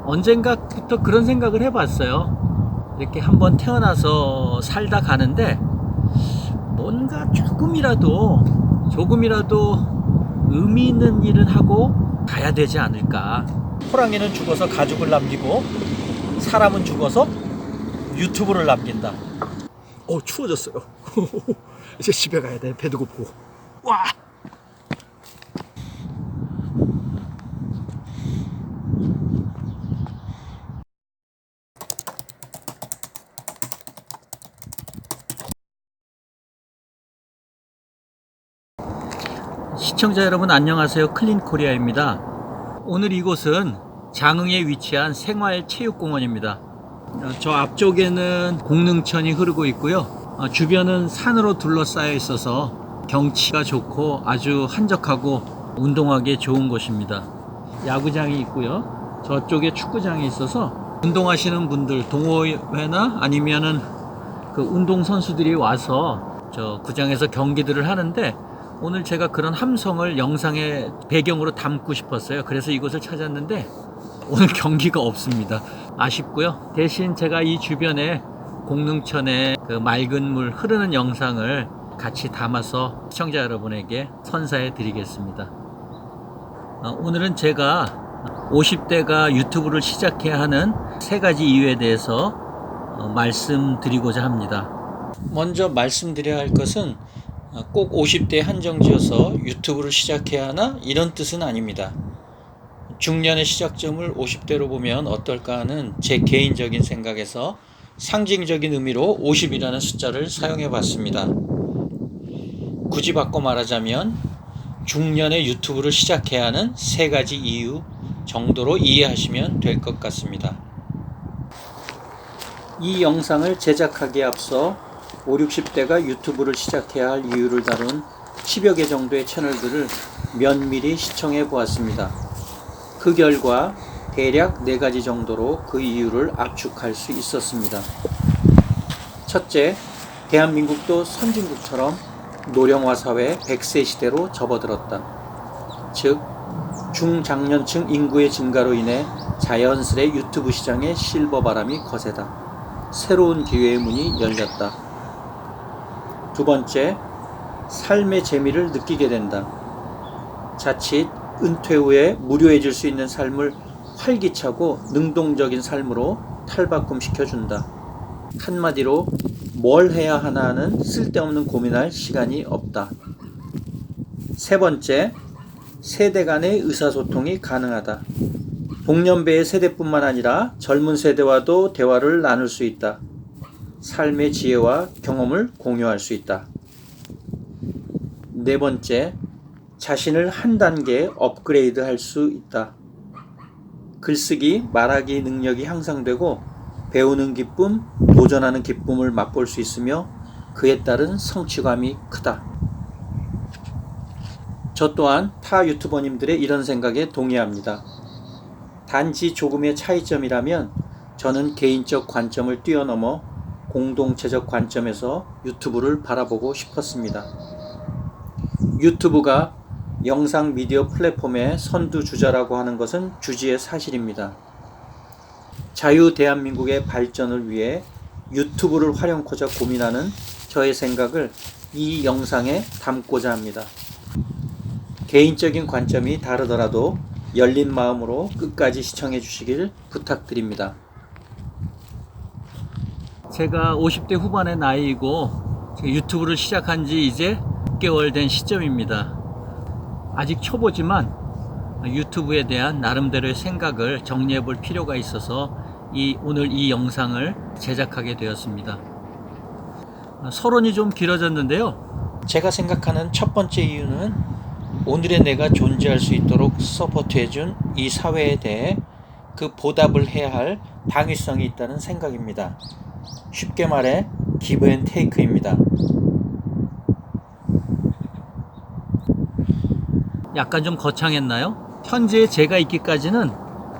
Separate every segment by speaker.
Speaker 1: 언젠가부터 그런 생각을 해봤어요. 이렇게 한번 태어나서 살다 가는데 뭔가 조금이라도 의미 있는 일은 하고 가야 되지 않을까. 호랑이는 죽어서 가죽을 남기고 사람은 죽어서 유튜브를 남긴다. 추워졌어요. 이제 집에 가야 돼. 배도 고프고. 와! 시청자 여러분 안녕하세요. 클린코리아입니다. 오늘 이곳은 장흥에 위치한 생활체육공원입니다. 저 앞쪽에는 공릉천이 흐르고 있고요. 주변은 산으로 둘러싸여 있어서 경치가 좋고 아주 한적하고 운동하기에 좋은 곳입니다. 야구장이 있고요. 저쪽에 축구장이 있어서 운동하시는 분들, 동호회나 아니면은 그 운동선수들이 와서 저 구장에서 경기들을 하는데, 오늘 제가 그런 함성을 영상의 배경으로 담고 싶었어요. 그래서 이곳을 찾았는데 오늘 경기가 없습니다. 아쉽고요. 대신 제가 이 주변에 공릉천에 그 맑은 물 흐르는 영상을 같이 담아서 시청자 여러분에게 선사해 드리겠습니다. 오늘은 제가 50대가 유튜브를 시작해야 하는 3가지 이유에 대해서 말씀드리고자 합니다. 먼저 말씀드려야 할 것은 꼭 50대에 한정지어서 유튜브를 시작해야 하나? 이런 뜻은 아닙니다. 중년의 시작점을 50대로 보면 어떨까 하는 제 개인적인 생각에서 상징적인 의미로 50이라는 숫자를 사용해 봤습니다. 굳이 바꿔 말하자면 중년의 유튜브를 시작해야 하는 3가지 이유 정도로 이해하시면 될 것 같습니다. 이 영상을 제작하기에 앞서 50, 60대가 유튜브를 시작해야 할 이유를 다룬 10여 개 정도의 채널들을 면밀히 시청해 보았습니다. 그 결과 대략 4가지 정도로 그 이유를 압축할 수 있었습니다. 첫째, 대한민국도 선진국처럼 노령화 사회 100세 시대로 접어들었다. 즉, 중장년층 인구의 증가로 인해 자연스레 유튜브 시장의 실버바람이 거세다. 새로운 기회의 문이 열렸다. 두 번째, 삶의 재미를 느끼게 된다. 자칫 은퇴 후에 무료해질 수 있는 삶을 활기차고 능동적인 삶으로 탈바꿈시켜준다. 한마디로 뭘 해야 하나 하는 쓸데없는 고민할 시간이 없다. 세 번째, 세대 간의 의사소통이 가능하다. 동년배의 세대뿐만 아니라 젊은 세대와도 대화를 나눌 수 있다. 삶의 지혜와 경험을 공유할 수 있다. 네 번째, 자신을 한 단계 업그레이드 할 수 있다. 글쓰기, 말하기 능력이 향상되고 배우는 기쁨, 도전하는 기쁨을 맛볼 수 있으며 그에 따른 성취감이 크다. 저 또한 타 유튜버님들의 이런 생각에 동의합니다. 단지 조금의 차이점이라면 저는 개인적 관점을 뛰어넘어 공동체적 관점에서 유튜브를 바라보고 싶었습니다. 유튜브가 영상 미디어 플랫폼의 선두주자라고 하는 것은 주지의 사실입니다. 자유 대한민국의 발전을 위해 유튜브를 활용코자 고민하는 저의 생각을 이 영상에 담고자 합니다. 개인적인 관점이 다르더라도 열린 마음으로 끝까지 시청해 주시길 부탁드립니다. 제가 50대 후반의 나이이고 유튜브를 시작한 지 이제 6개월 된 시점입니다. 아직 초보지만 유튜브에 대한 나름대로의 생각을 정리해 볼 필요가 있어서 오늘 이 영상을 제작하게 되었습니다. 서론이 좀 길어졌는데요. 제가 생각하는 첫 번째 이유는 오늘의 내가 존재할 수 있도록 서포트해준 이 사회에 대해 그 보답을 해야 할 당위성이 있다는 생각입니다. 쉽게 말해 기브 앤 테이크입니다. 약간 좀 거창했나요? 현재 제가 있기까지는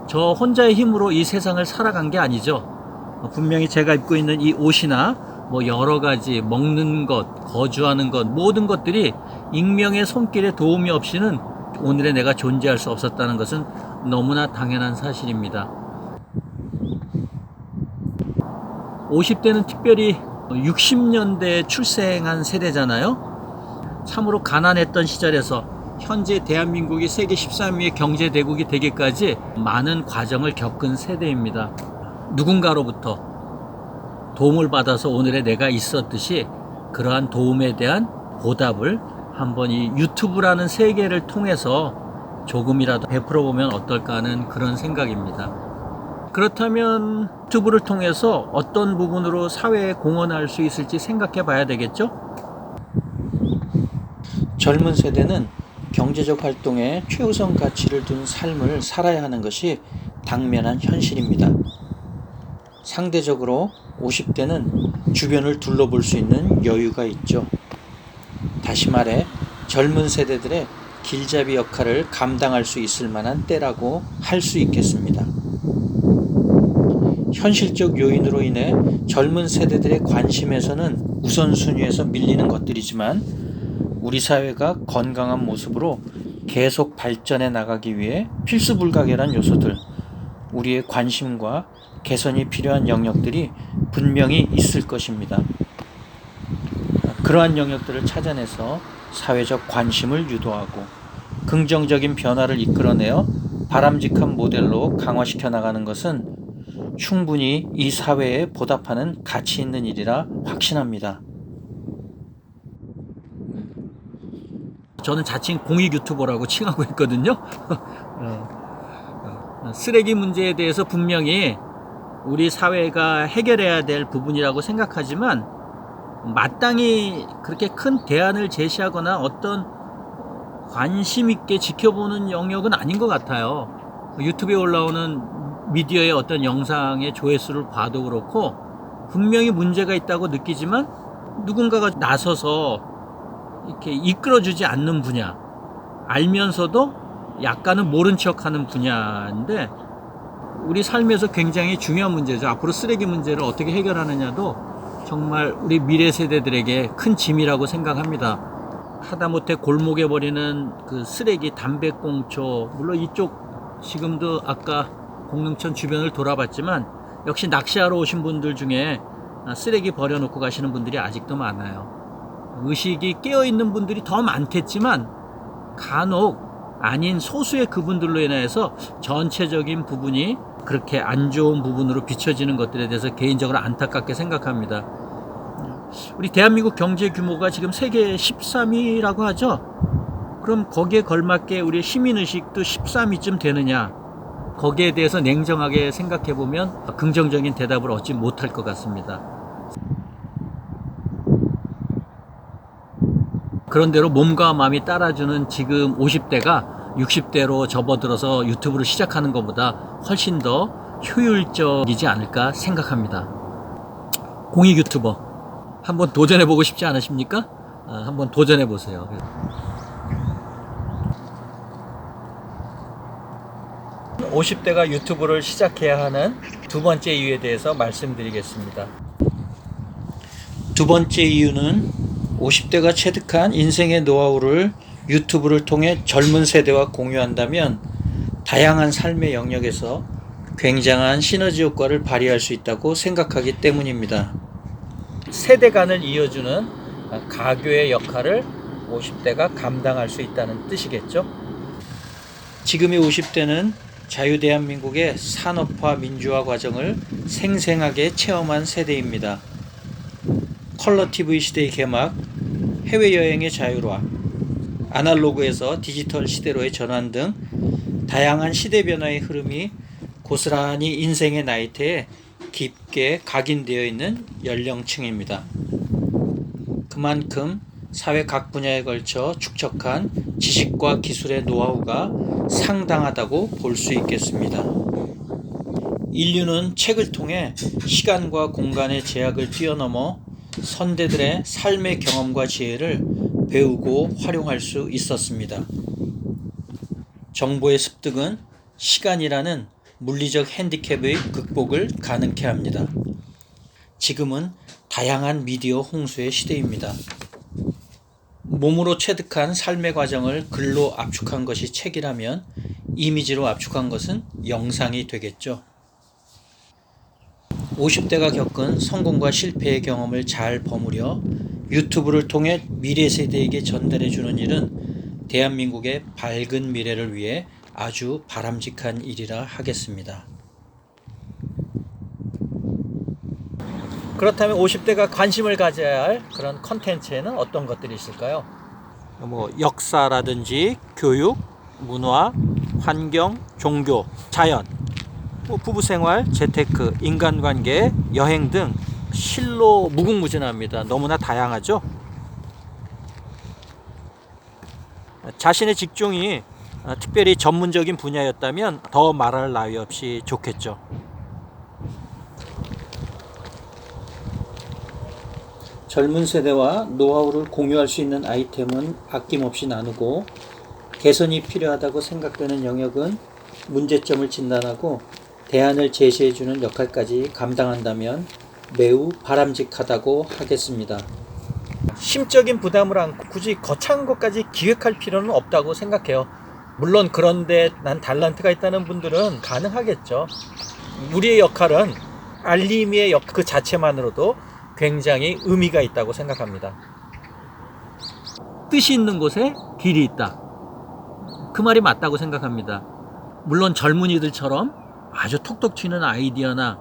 Speaker 1: 저 혼자의 힘으로 이 세상을 살아간 게 아니죠. 분명히 제가 입고 있는 이 옷이나 여러 가지 먹는 것, 거주하는 것, 모든 것들이 익명의 손길의 도움이 없이는 오늘의 내가 존재할 수 없었다는 것은 너무나 당연한 사실입니다. 50대는 특별히 60년대 출생한 세대잖아요. 참으로 가난했던 시절에서 현재 대한민국이 세계 13위의 경제대국이 되기까지 많은 과정을 겪은 세대입니다. 누군가로부터 도움을 받아서 오늘의 내가 있었듯이 그러한 도움에 대한 보답을 한번 이 유튜브라는 세계를 통해서 조금이라도 베풀어 보면 어떨까 하는 그런 생각입니다. 그렇다면 유튜브를 통해서 어떤 부분으로 사회에 공헌할 수 있을지 생각해 봐야 되겠죠? 젊은 세대는 경제적 활동에 최우선 가치를 둔 삶을 살아야 하는 것이 당면한 현실입니다. 상대적으로 50대는 주변을 둘러볼 수 있는 여유가 있죠. 다시 말해 젊은 세대들의 길잡이 역할을 감당할 수 있을 만한 때라고 할 수 있겠습니다. 현실적 요인으로 인해 젊은 세대들의 관심에서는 우선순위에서 밀리는 것들이지만 우리 사회가 건강한 모습으로 계속 발전해 나가기 위해 필수불가결한 요소들, 우리의 관심과 개선이 필요한 영역들이 분명히 있을 것입니다. 그러한 영역들을 찾아내서 사회적 관심을 유도하고 긍정적인 변화를 이끌어내어 바람직한 모델로 강화시켜 나가는 것은 충분히 이 사회에 보답하는 가치 있는 일이라 확신합니다. 저는 자칭 공익 유튜버라고 칭하고 있거든요. 쓰레기 문제에 대해서 분명히 우리 사회가 해결해야 될 부분이라고 생각하지만 마땅히 그렇게 큰 대안을 제시하거나 어떤 관심 있게 지켜보는 영역은 아닌 것 같아요. 유튜브에 올라오는 미디어의 어떤 영상의 조회수를 봐도 그렇고 분명히 문제가 있다고 느끼지만 누군가가 나서서 이렇게 이끌어주지 않는 분야, 알면서도 약간은 모른 척하는 분야인데 우리 삶에서 굉장히 중요한 문제죠. 앞으로 쓰레기 문제를 어떻게 해결하느냐도 정말 우리 미래 세대들에게 큰 짐이라고 생각합니다. 하다못해 골목에 버리는 그 쓰레기, 담배꽁초, 물론 이쪽 지금도 아까 공릉천 주변을 돌아봤지만 역시 낚시하러 오신 분들 중에 쓰레기 버려놓고 가시는 분들이 아직도 많아요. 의식이 깨어있는 분들이 더 많겠지만 간혹 아닌 소수의 그분들로 인해서 전체적인 부분이 그렇게 안 좋은 부분으로 비춰지는 것들에 대해서 개인적으로 안타깝게 생각합니다. 우리 대한민국 경제 규모가 지금 세계 13위라고 하죠. 그럼 거기에 걸맞게 우리 시민의식도 13위쯤 되느냐, 거기에 대해서 냉정하게 생각해 보면 긍정적인 대답을 얻지 못할 것 같습니다. 그런대로 몸과 마음이 따라주는 지금 50대가 60대로 접어들어서 유튜브를 시작하는 것보다 훨씬 더 효율적이지 않을까 생각합니다. 공익 유튜버 한번 도전해보고 싶지 않으십니까? 한번 도전해보세요. 50대가 유튜브를 시작해야 하는 두 번째 이유에 대해서 말씀드리겠습니다. 두 번째 이유는 50대가 체득한 인생의 노하우를 유튜브를 통해 젊은 세대와 공유한다면 다양한 삶의 영역에서 굉장한 시너지 효과를 발휘할 수 있다고 생각하기 때문입니다. 세대 간을 이어주는 가교의 역할을 50대가 감당할 수 있다는 뜻이겠죠. 지금의 50대는 자유대한민국의 산업화 민주화 과정을 생생하게 체험한 세대입니다. 컬러 TV 시대의 개막, 해외여행의 자율화, 아날로그에서 디지털 시대로의 전환 등 다양한 시대 변화의 흐름이 고스란히 인생의 나이테에 깊게 각인되어 있는 연령층입니다. 그만큼 사회 각 분야에 걸쳐 축적한 지식과 기술의 노하우가 상당하다고 볼 수 있겠습니다. 인류는 책을 통해 시간과 공간의 제약을 뛰어넘어 선대들의 삶의 경험과 지혜를 배우고 활용할 수 있었습니다. 정보의 습득은 시간이라는 물리적 핸디캡의 극복을 가능케 합니다. 지금은 다양한 미디어 홍수의 시대입니다. 몸으로 체득한 삶의 과정을 글로 압축한 것이 책이라면 이미지로 압축한 것은 영상이 되겠죠. 50대가 겪은 성공과 실패의 경험을 잘 버무려 유튜브를 통해 미래 세대에게 전달해주는 일은 대한민국의 밝은 미래를 위해 아주 바람직한 일이라 하겠습니다. 그렇다면 50대가 관심을 가져야 할 그런 컨텐츠에는 어떤 것들이 있을까요? 역사라든지 교육, 문화, 환경, 종교, 자연, 부부생활, 재테크, 인간관계, 여행 등 실로 무궁무진합니다. 너무나 다양하죠. 자신의 직종이 특별히 전문적인 분야였다면 더 말할 나위 없이 좋겠죠. 젊은 세대와 노하우를 공유할 수 있는 아이템은 아낌없이 나누고, 개선이 필요하다고 생각되는 영역은 문제점을 진단하고 대안을 제시해주는 역할까지 감당한다면 매우 바람직하다고 하겠습니다. 심적인 부담을 안고 굳이 거창한 것까지 기획할 필요는 없다고 생각해요. 물론 그런데 난 달란트가 있다는 분들은 가능하겠죠. 우리의 역할은 알림의 역할 그 자체만으로도 굉장히 의미가 있다고 생각합니다. 뜻이 있는 곳에 길이 있다. 그 말이 맞다고 생각합니다. 물론 젊은이들처럼 아주 톡톡 튀는 아이디어나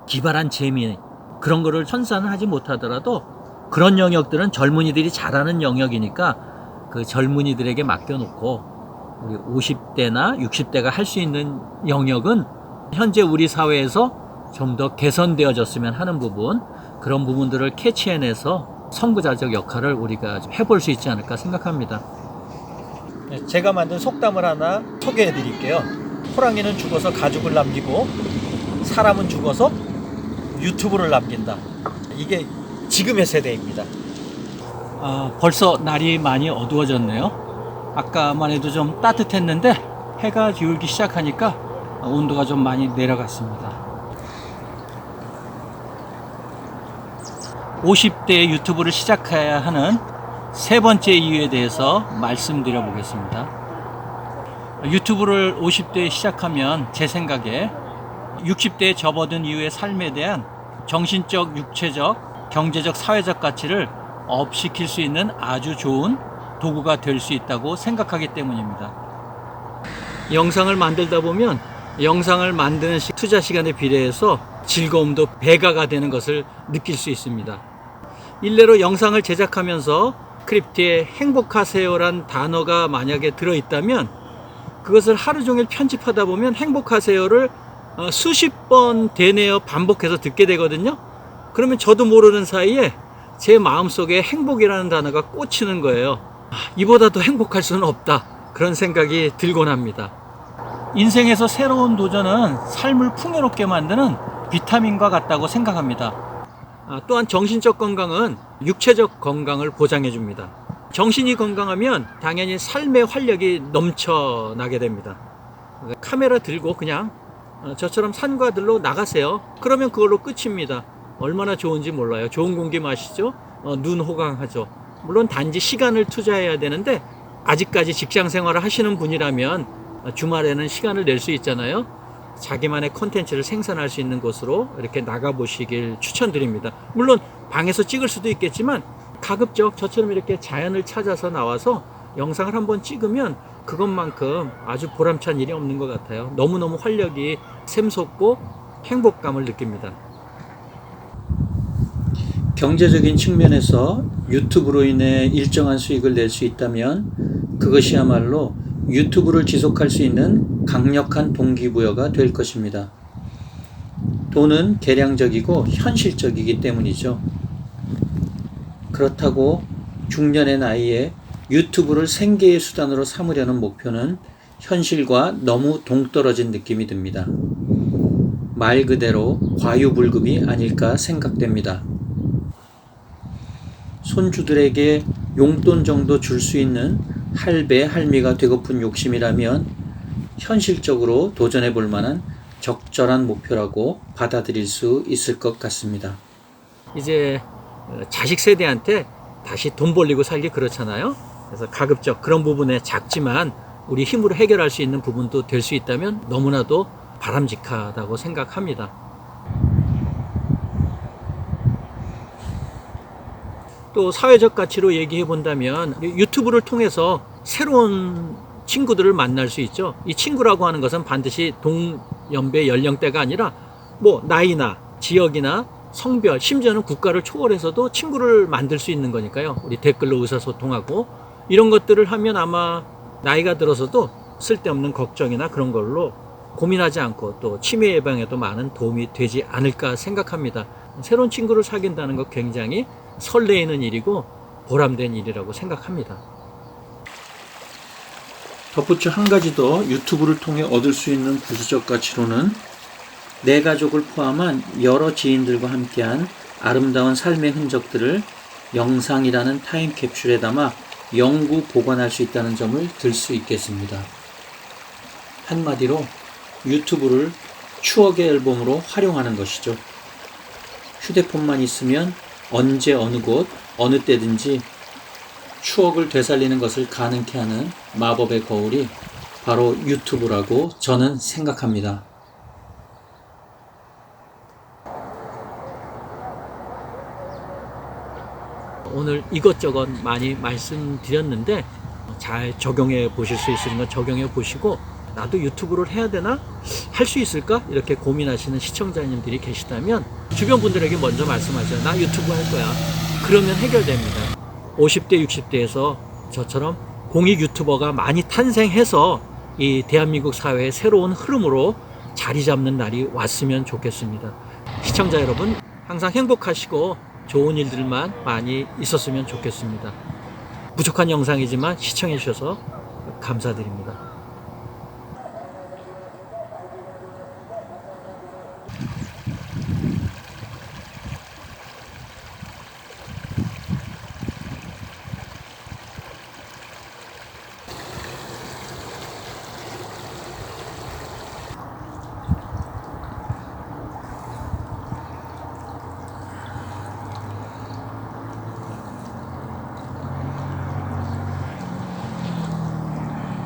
Speaker 1: 기발한 재미, 그런 거를 선사는 하지 못하더라도 그런 영역들은 젊은이들이 잘하는 영역이니까 그 젊은이들에게 맡겨놓고 우리 50대나 60대가 할 수 있는 영역은 현재 우리 사회에서 좀 더 개선되어졌으면 하는 부분, 그런 부분들을 캐치해내서 선구자적 역할을 우리가 해볼 수 있지 않을까 생각합니다. 제가 만든 속담을 하나 소개해 드릴게요. 호랑이는 죽어서 가죽을 남기고 사람은 죽어서 유튜브를 남긴다. 이게 지금의 세대입니다. 벌써 날이 많이 어두워졌네요. 아까만 해도 좀 따뜻했는데 해가 기울기 시작하니까 온도가 좀 많이 내려갔습니다. 50대의 유튜브를 시작해야 하는 세 번째 이유에 대해서 말씀드려 보겠습니다. 유튜브를 50대에 시작하면 제 생각에 60대에 접어든 이후의 삶에 대한 정신적, 육체적, 경제적, 사회적 가치를 업시킬 수 있는 아주 좋은 도구가 될 수 있다고 생각하기 때문입니다. 영상을 만들다 보면 영상을 만드는 투자 시간에 비례해서 즐거움도 배가가 되는 것을 느낄 수 있습니다. 일례로 영상을 제작하면서 스크립트에 행복하세요란 단어가 만약에 들어있다면 그것을 하루 종일 편집하다 보면 행복하세요를 수십 번 되뇌어 반복해서 듣게 되거든요. 그러면 저도 모르는 사이에 제 마음속에 행복이라는 단어가 꽂히는 거예요. 이보다 더 행복할 수는 없다, 그런 생각이 들곤 합니다. 인생에서 새로운 도전은 삶을 풍요롭게 만드는 비타민과 같다고 생각합니다. 또한 정신적 건강은 육체적 건강을 보장해 줍니다. 정신이 건강하면 당연히 삶의 활력이 넘쳐나게 됩니다. 카메라 들고 그냥 저처럼 산과 들로 나가세요. 그러면 그걸로 끝입니다. 얼마나 좋은지 몰라요. 좋은 공기 마시죠. 눈 호강하죠. 물론 단지 시간을 투자해야 되는데, 아직까지 직장 생활을 하시는 분이라면 주말에는 시간을 낼 수 있잖아요. 자기만의 콘텐츠를 생산할 수 있는 곳으로 이렇게 나가보시길 추천드립니다. 물론 방에서 찍을 수도 있겠지만 가급적 저처럼 이렇게 자연을 찾아서 나와서 영상을 한번 찍으면 그것만큼 아주 보람찬 일이 없는 것 같아요. 너무너무 활력이 샘솟고 행복감을 느낍니다. 경제적인 측면에서 유튜브로 인해 일정한 수익을 낼 수 있다면 그것이야말로 유튜브를 지속할 수 있는 강력한 동기부여가 될 것입니다. 돈은 계량적이고 현실적이기 때문이죠. 그렇다고 중년의 나이에 유튜브를 생계의 수단으로 삼으려는 목표는 현실과 너무 동떨어진 느낌이 듭니다. 말 그대로 과유불급이 아닐까 생각됩니다. 손주들에게 용돈 정도 줄 수 있는 할배, 할미가 되고픈 욕심이라면 현실적으로 도전해 볼 만한 적절한 목표라고 받아들일 수 있을 것 같습니다. 이제 자식 세대한테 다시 돈 벌리고 살기 그렇잖아요. 그래서 가급적 그런 부분에 작지만 우리 힘으로 해결할 수 있는 부분도 될 수 있다면 너무나도 바람직하다고 생각합니다. 또 사회적 가치로 얘기해 본다면 유튜브를 통해서 새로운 친구들을 만날 수 있죠. 이 친구라고 하는 것은 반드시 동연배 연령대가 아니라 뭐 나이나 지역이나 성별, 심지어는 국가를 초월해서도 친구를 만들 수 있는 거니까요. 우리 댓글로 의사소통하고 이런 것들을 하면 아마 나이가 들어서도 쓸데없는 걱정이나 그런 걸로 고민하지 않고 또 치매 예방에도 많은 도움이 되지 않을까 생각합니다. 새로운 친구를 사귄다는 것 굉장히 설레이는 일이고 보람된 일이라고 생각합니다. 덧붙여 한 가지 더 유튜브를 통해 얻을 수 있는 부수적 가치로는 내 가족을 포함한 여러 지인들과 함께한 아름다운 삶의 흔적들을 영상이라는 타임캡슐에 담아 영구 보관할 수 있다는 점을 들 수 있겠습니다. 한마디로 유튜브를 추억의 앨범으로 활용하는 것이죠. 휴대폰만 있으면 언제 어느 곳 어느 때든지 추억을 되살리는 것을 가능케 하는 마법의 거울이 바로 유튜브라고 저는 생각합니다. 오늘 이것저것 많이 말씀드렸는데 잘 적용해 보실 수 있는 건 적용해 보시고 나도 유튜브를 해야 되나? 할 수 있을까? 이렇게 고민하시는 시청자님들이 계시다면 주변 분들에게 먼저 말씀하세요. 나 유튜브 할 거야. 그러면 해결됩니다. 50대, 60대에서 저처럼 공익 유튜버가 많이 탄생해서 이 대한민국 사회의 새로운 흐름으로 자리 잡는 날이 왔으면 좋겠습니다. 시청자 여러분, 항상 행복하시고 좋은 일들만 많이 있었으면 좋겠습니다. 부족한 영상이지만 시청해 주셔서 감사드립니다.